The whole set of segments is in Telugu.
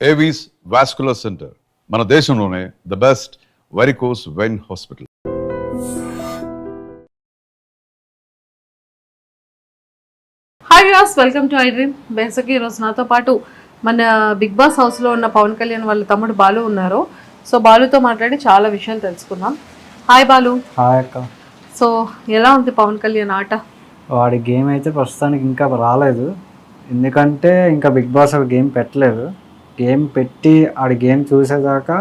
ఏవీస్ వాస్కులర్ సెంటర్ మన దేశంలోనే the best varicose vein hospital. Hi viewers, welcome to I dream. బేసిక్గా ఈరోజు నాతో పాటు మన బిగ్ బాస్ హౌస్లో ఉన్న పవన్ కళ్యాణ్ వాళ్ళ తమ్ముడు బాలు ఉన్నారు. సో బాలుతో మాట్లాడి చాలా విషయాలు తెలుసుకుందాం. హాయ్ బాలు. హాయ్ అక్క. సో ఎలా ఉంది పవన్ కళ్యాణ్ ఆట? వాడి గేమ్ అయితే ప్రస్తుతానికి ఇంకా రాలేదు, ఎందుకంటే ఇంకా బిగ్ బాస్ గేమ్ పెట్టలేదు. గేమ్ పెట్టి ఆడి గేమ్ చూసేదాకా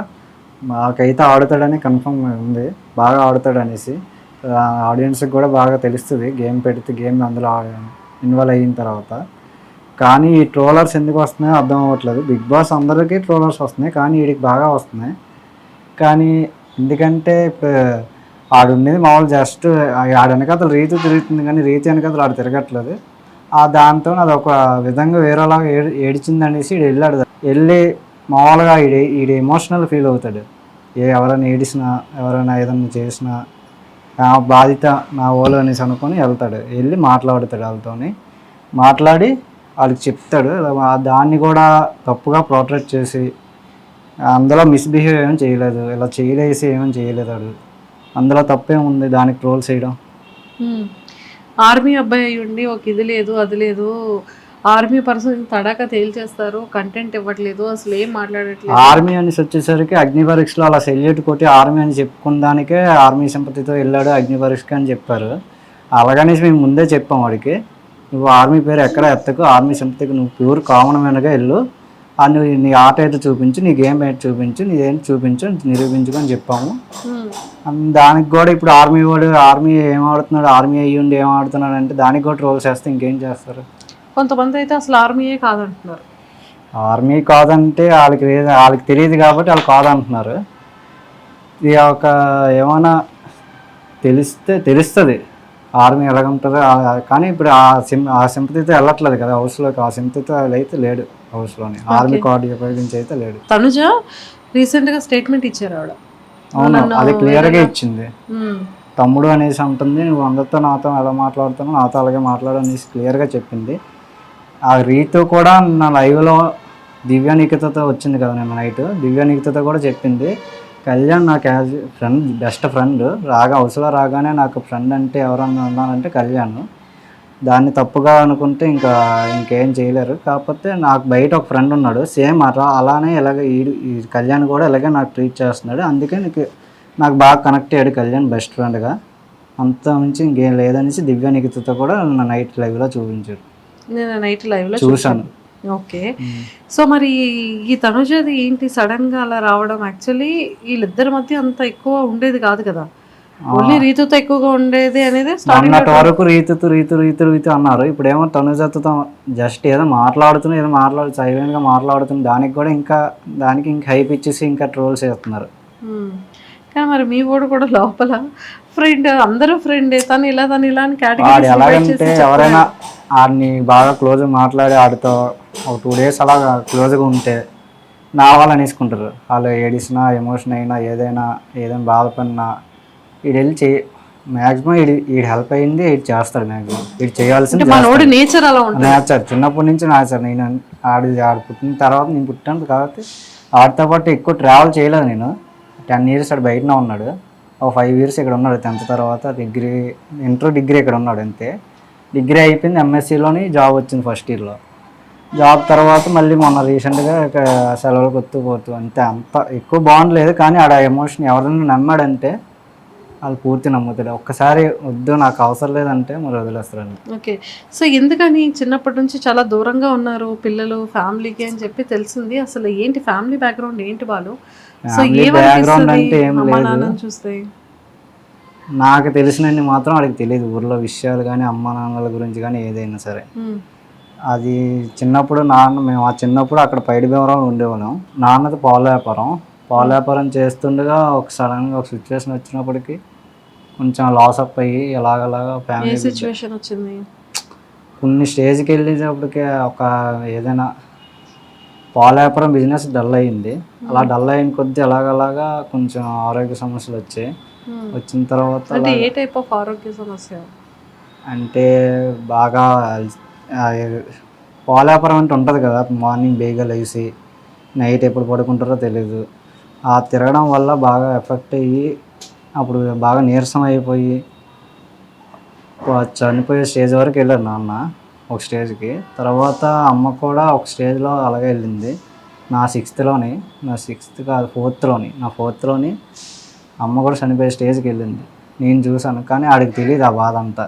మాకైతే ఆడుతాడని కన్ఫర్మ్ ఉంది, బాగా ఆడుతాడు అనేసి. ఆడియన్స్కి కూడా బాగా తెలుస్తుంది గేమ్ పెడితే, గేమ్ అందులో ఇన్వాల్వ్ అయిన తర్వాత. కానీ ఈ ట్రోలర్స్ ఎందుకు వస్తున్నాయో అర్థం అవ్వట్లేదు. బిగ్ బాస్ అందరికీ ట్రోలర్స్ వస్తున్నాయి, కానీ వీడికి బాగా వస్తున్నాయి. కానీ ఎందుకంటే ఆడు ఉండేది మామూలు జస్ట్ ఆడ వెనకాతలు రీతి తిరుగుతుంది, కానీ రీతి వెనకాతలు ఆడు తిరగట్లేదు. దాంతో అది ఒక విధంగా వేరేలాగా ఏడిచింది అనేసి వెళ్ళాడు. వెళ్ళి మామూలుగా ఈడు ఎమోషనల్ ఫీల్ అవుతాడు. ఎవరైనా ఏడిసినా, ఎవరైనా ఏదైనా చేసినా నా బాధ్యత నా ఓలు అనేసి అనుకొని వెళ్తాడు. వెళ్ళి మాట్లాడుతాడు వాళ్ళతో, మాట్లాడి వాళ్ళకి చెప్తాడు. దాన్ని కూడా తప్పుగా పోర్ట్రేట్ చేసి అందులో మిస్బిహేవ్ ఏమీ చేయలేదు, ఇలా చేయలేసి ఏమని చేయలేదు. వాడు అందులో తప్పేముంది దానికి ట్రోల్ చేయడం? ఆర్మీ అబ్బాయి ఉండి ఒక ఇది లేదు అది లేదు, ఆర్మీ పర్సన్ తడాక తేల్చేస్తారు, కంటెంట్ ఇవ్వట్లేదు, అసలు ఏం మాట్లాడట్లేదు. ఆర్మీ అనేసి వచ్చేసరికి అగ్ని పరీక్షలో అలా సెల్యూట్ కొట్టి ఆర్మీ అని చెప్పుకున్న దానికే ఆర్మీ సింపతితో వెళ్ళాడు అగ్ని పరీక్షకి అని చెప్పారు. అలాగనేసి మేము ముందే చెప్పాం వాడికి, నువ్వు ఆర్మీ పేరు ఎక్కడ ఎత్తకు, ఆర్మీ సింపతికి నువ్వు ప్యూర్ కామన్ మ్యాన్గా వెళ్ళు, నువ్వు నీ ఆట అయితే చూపించు, నీ గేమ్ అయితే చూపించు, నీదేంటి చూపించు, నిరూపించుకొని చెప్పాము. దానికి కూడా ఇప్పుడు ఆర్మీ వాడు ఆర్మీ ఏం ఆడుతున్నాడు, ఆర్మీ అయ్యుండి ఏం ఆడుతున్నాడు అంటే దానికి కూడా ట్రోల్ చేస్తే ఇంకేం చేస్తారు. కొంతమంది అయితే అసలు ఆర్మీయే కాదంటున్నారు. ఆర్మీ కాదంటే వాళ్ళకి తెలియదు కాబట్టి వాళ్ళు కాదంటున్నారు. ఇది ఒక ఏమైనా తెలుస్తుంది ఆర్మీ ఎలాగుంటుందో. కానీ ఇప్పుడు ఆ సింపతితో వెళ్ళట్లేదు కదా హౌస్లోకి, ఆ సింపతితో అయితే లేడు హౌస్లోని, ఆర్మీ కార్డు ఉపయోగించి అయితే లేడు. తనుజ రీసెంట్గా స్టేట్మెంట్ ఇచ్చారు ఆవిడ. అవును, అది క్లియర్గా ఇచ్చింది. తమ్ముడు అనేసి ఉంటుంది, నువ్వు అందరితో నాతో ఎలా మాట్లాడుతున్నావు నాతో అలాగే మాట్లాడు అనేసి క్లియర్గా చెప్పింది. ఆ రీతు కూడా నా లైవ్లో దివ్యానికితతో వచ్చింది కదా నిన్న నైట్, దివ్యానికితతో కూడా చెప్పింది, కళ్యాణ్ నాకు యాజ్ ఫ్రెండ్, బెస్ట్ ఫ్రెండ్, హౌస్లో రాగానే నాకు ఫ్రెండ్ అంటే ఎవరన్నా ఉన్నానంటే కళ్యాణ్. దాన్ని తప్పుగా అనుకుంటే ఇంకేం చేయలేరు. కాకపోతే నాకు బయట ఒక ఫ్రెండ్ ఉన్నాడు సేమ్ అలానే ఈ కళ్యాణ్ కూడా ఇలాగే నాకు ట్రీట్ చేస్తున్నాడు, అందుకే నాకు బాగా కనెక్ట్ అయ్యాడు కళ్యాణ్ బెస్ట్ ఫ్రెండ్గా. అంత మించి ఇంకేం లేదనేసి దివ్యానికితతో కూడా నా నైట్ లైవ్లో చూపించాడు. నేను నైట్ లైవ్లో చూశాను. ఓకే. సో మరి ఈ తనుజది ఏంటి సడన్గా అలా రావడం? యాక్చువల్లీ వీళ్ళిద్దరి మధ్య అంత ఎక్కువ ఉండేది కాదు కదా, ఓన్లీ రీతుతో ఎక్కువగా ఉండేది అనేది అన్నటి వరకు రీతు అన్నారు. ఇప్పుడేమో తనుజతో జస్ట్ ఏదో మాట్లాడుతున్నారు సైలెంట్గా మాట్లాడుతున్నారు, దానికి కూడా ఇంకా హైప్ ఇచ్చేసి ఇంకా ట్రోల్స్ చేస్తున్నారు. కానీ మరి మీ వాడు కూడా లోపల ఫ్రెండ్, అందరూ ఫ్రెండే, తను ఇలా అని కేటగిరీ ఎలాగంటే ఎవరైనా ఆడిని బాగా క్లోజ్గా మాట్లాడి ఆడితో ఒక 2 days అలా క్లోజ్గా ఉంటే నా వాళ్ళు అనేసుకుంటారు. వాళ్ళు ఏడిసినా ఎమోషన్ అయినా ఏదైనా బాధపడినా వీడు వెళ్ళి మ్యాక్సిమం వీడు హెల్ప్ అయ్యింది వీడు చేస్తాడు. మ్యాక్సిమం వీడు చేయాల్సింది నేచర్, చిన్నప్పటి నుంచి నేచర్. నేను ఆడి పుట్టిన తర్వాత నేను పుట్టాను కాబట్టి ఆడితో పాటు ఎక్కువ ట్రావెల్ చేయలేదు. నేను 10 years ఆడు బయటనే ఉన్నాడు, ఒక 5 years ఇక్కడ ఉన్నాడు. 10th తర్వాత డిగ్రీ ఇక్కడ ఉన్నాడు అంతే. డిగ్రీ అయిపోయింది, ఎంఎస్సీలోని జాబ్ వచ్చింది ఫస్ట్ ఇయర్లో. జాబ్ తర్వాత మళ్ళీ మొన్న రీసెంట్గా సెలవులకు పోతూ అంతే. అంత ఎక్కువ బాండ్ లేదు, కానీ ఆడ ఎమోషన్ ఎవరైనా నమ్మాడంటే వాళ్ళు పూర్తి నమ్ముతాడు. ఒక్కసారి వద్దు నాకు అవసరం లేదంటే మరి వదిలేస్తారండి. ఓకే. సో ఎందుకని చిన్నప్పటి నుంచి చాలా దూరంగా ఉన్నారు పిల్లలు ఫ్యామిలీకి అని చెప్పి తెలిసింది. అసలు ఏంటి ఫ్యామిలీ బ్యాక్గ్రౌండ్ ఏంటి వాళ్ళు? సో బ్యాక్గ్రౌండ్ అంటే ఏం లేదు, చూస్తే నాకు తెలిసినన్ని మాత్రం వాడికి తెలియదు ఊర్లో విషయాలు కానీ అమ్మ నాన్నల గురించి కానీ ఏదైనా సరే. అది చిన్నప్పుడు మేము చిన్నప్పుడు అక్కడ పైడి భీమవరంలో ఉండేవాళ్ళం. నాన్నది పాల వ్యాపారం చేస్తుండగా సడన్గా ఒక సిచ్యువేషన్ వచ్చినప్పటికీ కొంచెం లాస్ అప్ అయ్యి ఎలాగలాగా ఫ్యామిలీ సిచ్యువేషన్ వచ్చింది. కొన్ని స్టేజ్కి వెళ్ళేటప్పటికే ఏదైనా పాల వ్యాపారం బిజినెస్ డల్ అయ్యింది. అలా డల్ అయిన కొద్దీ అలాగలాగా కొంచెం ఆరోగ్య సమస్యలు వచ్చాయి. వచ్చిన తర్వాత ఏ టైప్ ఆఫ్ ఆరోగ్య సమస్య అంటే బాగా పాల వ్యాపారం అంటే ఉంటుంది కదా, మార్నింగ్ బేగా లేచి నైట్ ఎప్పుడు పడుకుంటారో తెలియదు. ఆ తిరగడం వల్ల బాగా ఎఫెక్ట్ అయ్యి అప్పుడు బాగా నీరసం అయిపోయి చనిపోయే స్టేజ్ వరకు వెళ్ళారు నాన్న ఒక స్టేజ్కి. తర్వాత అమ్మ కూడా ఒక స్టేజ్లో అలాగే వెళ్ళింది. నా సిక్స్త్ కాదు ఫోర్త్లోని అమ్మ కూడా చనిపోయే స్టేజ్కి వెళ్ళింది. నేను చూశాను, కానీ ఆడికి తెలియదు ఆ బాధ అంతా.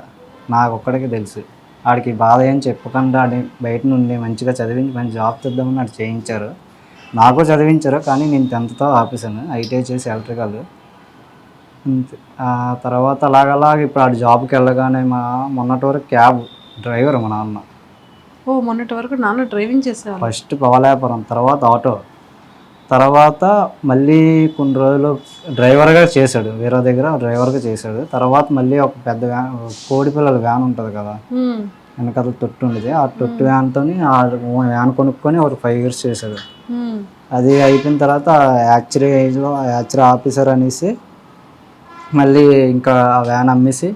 నాకు ఒక్కడికి తెలుసు. ఆడికి బాధ ఏం చెప్పకుండా ఆడి బయట నుండి మంచిగా చదివించి మంచి జాబ్ తెద్దామని ఆడు చేయించారు. నాకు చదివించారు, కానీ నేను 10th ఆపేసాను. ఐటీఐ చేసి ఎలక్ట్రికల్. ఆ తర్వాత అలాగలాగ ఇప్పుడు ఆడు జాబ్కి వెళ్ళగానే మొన్నటి వరకు క్యాబ్ డ్రైవర్ మా నాన్న. ఓ మొన్నటి వరకు నాన్న డ్రైవింగ్ చేసేవాళ్ళు. ఫస్ట్ పవలాపురం, తర్వాత ఆటో, తర్వాత మళ్ళీ కొన్ని రోజులు డ్రైవర్గా చేశాడు. వేరే దగ్గర డ్రైవర్గా చేశాడు. తర్వాత మళ్ళీ ఒక పెద్ద వ్యాన్, కోడి పిల్లల వ్యాన్ ఉంటుంది కదా, వెనకాల తొట్టు ఉండేది. ఆ తొట్టు వ్యాన్తో ఆ వ్యాన్ కొనుక్కొని ఒక 5 years చేశాడు. అది అయిపోయిన తర్వాత యాక్చురీ ఆఫీసర్ అనేసి మళ్ళీ ఇంకా ఆ వ్యాన్ అమ్మేసి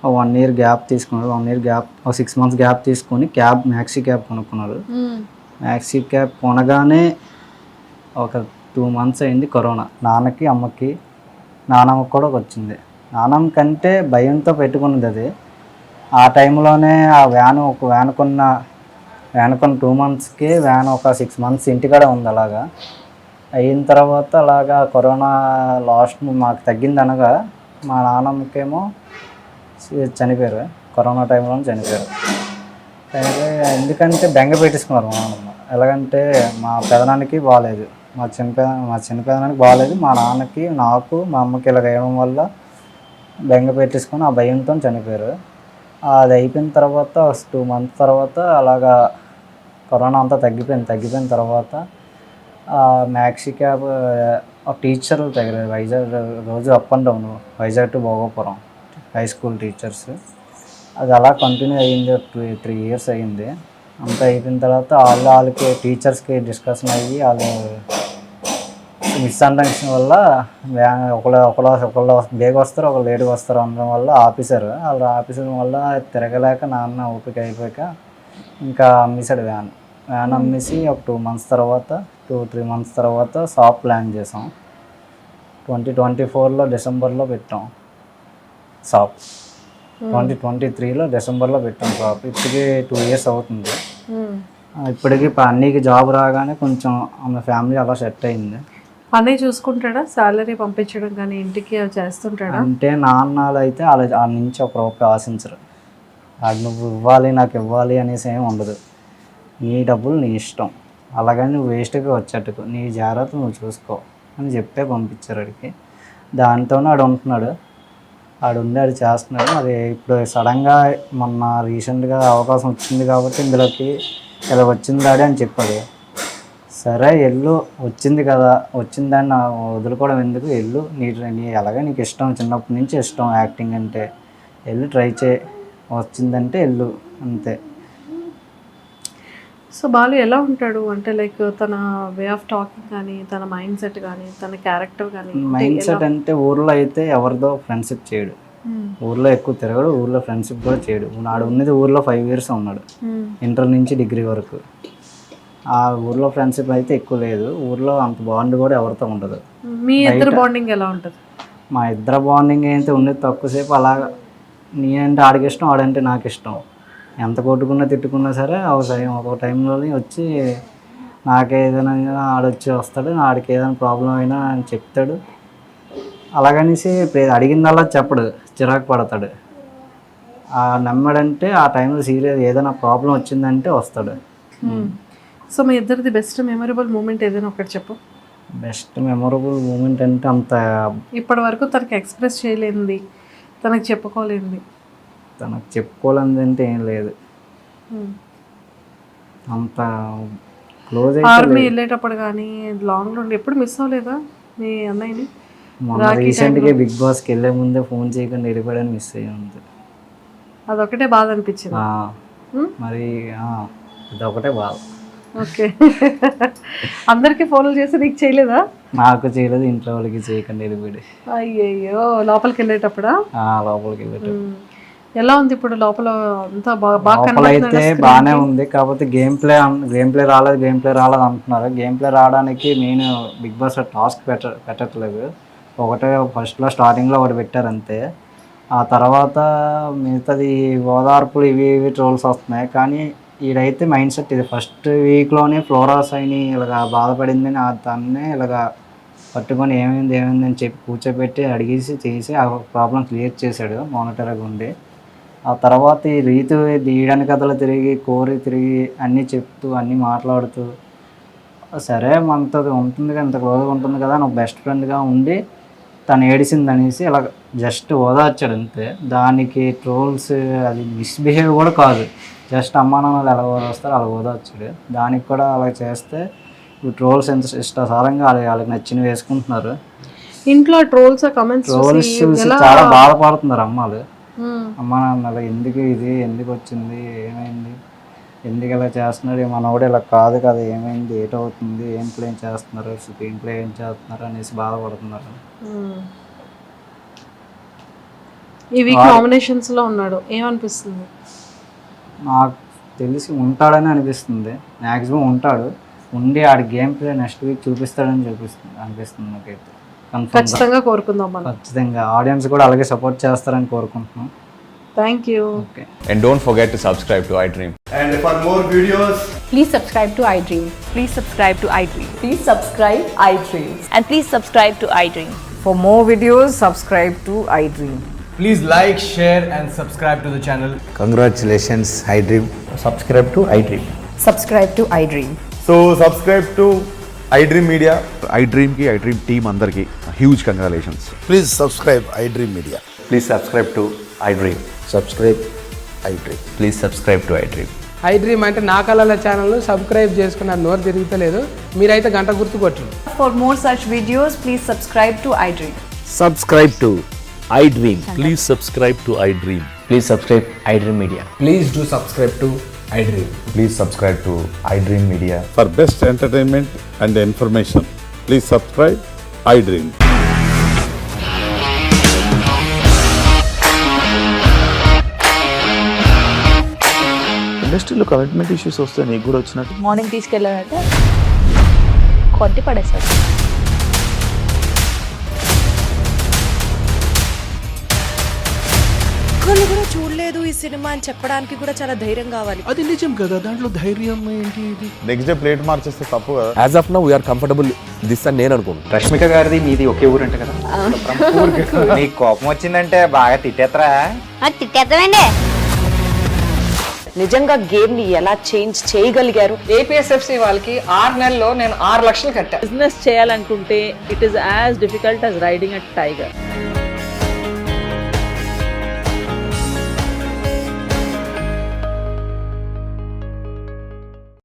1 year గ్యాప్ తీసుకున్నాడు. 1 year గ్యాప్, 6 months గ్యాప్ తీసుకొని మ్యాక్సీ క్యాబ్ కొనుక్కున్నాడు. మ్యాక్సీ క్యాబ్ కొనగానే ఒక 2 months అయింది కరోనా. నాన్నకి అమ్మకి నానమ్మకి కూడా వచ్చింది. నానమ్మ కంటే భయంతో పెట్టుకున్నది అది. ఆ టైంలోనే ఆ ఒక వ్యాన్ కొన్న 2 monthsకి వ్యాన్ ఒక 6 months ఇంటికాడ ఉంది. అలాగా అయిన తర్వాత అలాగా కరోనా లాస్ట్ మాకు తగ్గింది అనగా మా నాన్నమ్మకేమో చనిపోయారు. కరోనా టైంలోనే చనిపోయారు. ఎందుకంటే బెంగ పెట్టేసుకున్నారు మా నాన్నమ్మ. ఎలాగంటే మా పెదనానికి బాగాలేదు, మా చిన్నపెదనానికి బాగాలేదు, మా నాన్నకి, నాకు, మా అమ్మకి ఇలా వేయడం వల్ల బెంగ పెట్టేసుకొని ఆ భయంతో చనిపోయారు. అది అయిపోయిన తర్వాత 2 months తర్వాత అలాగా కరోనా అంతా తగ్గిపోయిన తర్వాత మ్యాక్సీ క్యాబ్ టీచర్లు తగిలేదు. వైజాగ్ రోజు up and down, Vizag to Bhogapuram high school teachers. అది అలా కంటిన్యూ అయ్యింది. 3 years అయ్యింది. అంతా అయిపోయిన తర్వాత వాళ్ళకి టీచర్స్కి డిస్కషన్ అయ్యి వాళ్ళు మిస్అండర్స్టాండింగ్ వల్ల ఒకళ్ళు బేగ వస్తారు, ఒకళ్ళు లేట్గా వస్తారు అనడం వల్ల ఆపేశారు. వాళ్ళు ఆపేసడం వల్ల తిరగలేక నాన్న ఓపిక అయిపోయాక ఇంకా అమ్మేశాడు వ్యాన్ అమ్మేసి ఒక 2 months తర్వాత 2-3 months తర్వాత షాప్ ప్లాన్ చేసాం. 2024లో డిసెంబర్లో పెట్టాం షాప్. 2023లో డిసెంబర్లో పెట్టాం షాప్. ఇప్పటికి 2 years అవుతుంది. ఇప్పటికి అన్నీకి జాబ్ రాగానే కొంచెం ఆమె ఫ్యామిలీ అలా సెట్ అయింది. అన్నీ చూసుకుంటాడా? శాలరీ పంపించడం కానీ ఇంటికి చేస్తుంటాడా? అంటే నాన్నలు అయితే వాళ్ళ నుంచి ఒక రూపాయి ఆశించరు. అది నువ్వు ఇవ్వాలి, నాకు ఇవ్వాలి అనేసి ఏమి ఉండదు. నీ డబ్బులు నీ ఇష్టం, అలాగని నువ్వు వేస్ట్గా వచ్చేట్టుకు నీ జాగ్రత్త నువ్వు చూసుకో అని చెప్పే పంపించారు ఆడికి. దాంతోనే ఆడు ఉంటున్నాడు. ఆడు చేస్తున్నాడు. అది ఇప్పుడు సడన్గా మొన్న రీసెంట్గా అవకాశం వచ్చింది కాబట్టి ఇందులోకి ఇలా వచ్చింది డాడీ అని చెప్పాడు. సరే వెళ్ళు, వచ్చింది కదా, వచ్చిందాన్ని వదులుకోవడం ఎందుకు, వెళ్ళు, నీ అలాగే నీకు ఇష్టం, చిన్నప్పటి నుంచి ఇష్టం యాక్టింగ్ అంటే, వెళ్ళు ట్రై చేయి, వచ్చిందంటే వెళ్ళు అంతే. సో బాలు ఎలా ఉంటాడు అంటే లైక్ తన వే ఆఫ్ టాకింగ్ కానీ, తన మైండ్ సెట్ కానీ, తన క్యారెక్టర్ కానీ? మైండ్ సెట్ అంటే ఊర్లో అయితే ఎవరిదో ఫ్రెండ్షిప్ చేయడు, ఊర్లో ఎక్కువ తిరగడు, ఊర్లో ఫ్రెండ్షిప్ కూడా చేయడు. నాడు ఉన్నది ఊర్లో 5 years ఉన్నాడు, ఇంటర్ నుంచి డిగ్రీ వరకు. ఆ ఊర్లో ఫ్రెండ్షిప్ అయితే ఎక్కువ లేదు. ఊర్లో అంత బాండ్ కూడా ఎవరితో ఉండదు. మీ ఇద్దరు బాండింగ్ ఎలా ఉంటుంది? మా ఇద్దరు బాండింగ్ అయితే ఉండేది తక్కువసేపు. అలాగా నేనంటే ఆడికి ఇష్టం, ఆడంటే నాకు ఇష్టం. ఎంత కొట్టుకున్నా తిట్టుకున్నా సరే ఒక టైంలో వచ్చి నాకేదైనా ఆడొచ్చి వస్తాడు, ఆడికి ఏదైనా ప్రాబ్లం అయినా అని చెప్తాడు. అలాగనేసి అడిగిందల్లా చెప్పడు, చిరాకు పడతాడు. నమ్మాడంటే ఆ టైంలో సీరియస్ ఏదైనా ప్రాబ్లం వచ్చిందంటే వస్తాడు. సో మీ ఇద్దరిది బెస్ట్ మెమరబుల్ మూమెంట్ ఏదైనా ఒకటి చెప్పు. బెస్ట్ మెమరబుల్ మూమెంట్ అంటే అంత ఇప్పటి వరకు తనకి ఎక్స్ప్రెస్ చేయలేనిది, తనకు చెప్పుకోలేనిది? తనకు చెప్పుకోవాలని అంటే ఏం లేదు. అంత క్లోజ్ ఆర్మీ వెళ్ళేటప్పుడు కానీ లాంగ్ నుండి ఎప్పుడు మిస్ అవ్వలేదా మీ అన్నయ్యని? మొన్న రీసెంట్గా బిగ్ బాస్కి వెళ్ళే ముందే ఫోన్ చేయకుండా వెళ్ళిపోయాడని మిస్ అయ్యింది. అదొకటే బాధ అనిపించింది మరి. అదొకటే బాధ. ఓకే. అందరికి ఫోన్లు చేసి నీకు చేయలేదా? నాకు చేయలేదు, ఇంట్లో వాళ్ళకి చేయకుండా వెళ్ళిపోయాడు. అయ్యయ్యో, లోపలికి వెళ్ళేటప్పుడా? లోపలికి వెళ్ళేటప్పుడు. ఎలా ఉంది ఇప్పుడు లోపల అంతా బాగా లోపల అయితే బాగానే ఉంది, కాకపోతే గేమ్ ప్లే రాలేదు అంటున్నారు. గేమ్ ప్లే రావడానికి నేను బిగ్ బాస్ టాస్క్ పెట్టట్లేదు. ఒకటే ఫస్ట్లో స్టార్టింగ్లో ఒకటి పెట్టారు అంతే. ఆ తర్వాత మిగతాది ఓదార్పులు ఇవి ట్రోల్స్ వస్తున్నాయి. కానీ ఈడైతే మైండ్ సెట్ ఇది ఫస్ట్ వీక్లోనే ఫ్లోరాస్ అయిని ఇలాగ బాధపడిందని దాన్నే ఇలాగ పట్టుకొని ఏమైంది అని చెప్పి కూర్చోబెట్టి అడిగేసి చేసి ఆ ప్రాబ్లం క్లియర్ చేశాడు మానిటర్గా ఉండి. ఆ తర్వాత ఈ రీతు తీయడానికి కథలు తిరిగి అన్నీ చెప్తూ అన్నీ మాట్లాడుతూ సరే మనతో ఉంటుంది కదా, ఇంత క్లోజ్గా ఉంటుంది కదా, నాకు బెస్ట్ ఫ్రెండ్గా ఉండి తను ఏడిసింది అనేసి ఇలా జస్ట్ ఓదార్చాడు అంతే. దానికి ట్రోల్స్ అది మిస్బిహేవ్ కూడా కాదు, జస్ట్ అమ్మా నాన్నలు ఎలా ఓదార్స్తారో అలా ఓదార్చాడు. దానికి కూడా అలా చేస్తే ఇప్పుడు ట్రోల్స్ ఎంత ఇష్టసారంగా వాళ్ళకి నచ్చినవి వేసుకుంటున్నారు. ఇంట్లో ట్రోల్స్ కమెంట్స్ చూసి చాలా బాధపడుతున్నారు అమ్మాలు. అమ్మ నాన్నలు ఎందుకు వచ్చింది, ఏమైంది, ఎందుకు ఇలా చేస్తున్నాడు, మనోడు ఇలా కాదు కదా, ఏమైంది, ఏటవుతుంది, ఏం ప్లే చేస్తున్నారు, స్క్రీన్ ప్లే ఏం చేస్తున్నారు అనేసి బాధపడుతున్నారు. ఈ వీక్ నామినేషన్స్ లో ఉన్నాడు, ఏమనిపిస్తుంది? నాకు తెలిసి ఉంటాడని అనిపిస్తుంది, మ్యాక్సిమం ఉంటాడు. ఉండి ఆడి గేమ్ ప్లే నెక్స్ట్ వీక్ చూపిస్తాడని అనిపిస్తుంది నాకైతే. ఖచ్చితంగా కోరుకుందాం మనం. ఖచ్చితంగా ఆడియన్స్ కూడా అలాగే సపోర్ట్ చేస్తారని కోరుకుంటున్నాం. Thank you. Okay. And don't forget to subscribe to iDream. And for more videos, Please subscribe to iDream. Please subscribe to iDream. Please subscribe iDream. And please subscribe to iDream. For more videos, subscribe to iDream. please like, share and subscribe to the channel. Congratulations, iDream. Subscribe to iDream. Subscribe to iDream. So subscribe to iDream Media. iDream కి iDream టీమ్ అందరికి huge congratulations. Please subscribe iDream Media. Please subscribe to iDream. Subscribe iDream. Please subscribe to iDream. iDream అంటే నా కళల ఛానల్ సబ్స్క్రైబ్ చేసుకున్నారు, నోరు తిరుగుతలేదు, మీరైతే గంట గుర్తు కొట్టండి. For more such videos, please subscribe to iDream. Subscribe to iDream. Please subscribe to iDream. Please subscribe iDream Media. Please do subscribe to iDream. Please subscribe to iDream Media. For best entertainment and information, please subscribe iDream. ఇండస్ట్రీలో కమిట్మెంట్ ఇష్యూస్ వస్తే నీకు కూడా వచ్చినట్టు మార్నింగ్ తీసుకెళ్ళారంటే కొట్టి పడేస్తారు. ఒక్కళ్ళు కూడా చూడలేదు ఈ సినిమా అని చెప్పడానికి కూడా చాలా ధైర్యం కావాలి. అది నిజం కదా, దాంట్లో ధైర్యం ఏంటి? ఇది నెక్స్ట్ డే ప్లేట్ మార్చేస్తే తప్పు కదా. As of now, we are comfortable this అని నేను అనుకుంటున్నాను. రష్మిక గారిది మీది ఒకే ఊరు అంట కదా? నీకు కోపం వచ్చిందంటే బాగా తిట్టేత్తరా? తిట్టేద్దామండి. నిజంగా గేమ్ ని ఎలా చేంజ్ చేయగలిగారు? ఏపీఎస్ఎఫ్సి వాళ్ళకి 6 నెలల్లో నేను 6 లక్షలు కట్టా. బిజినెస్ చేయాలనుకుంటే it is as difficult as riding a tiger.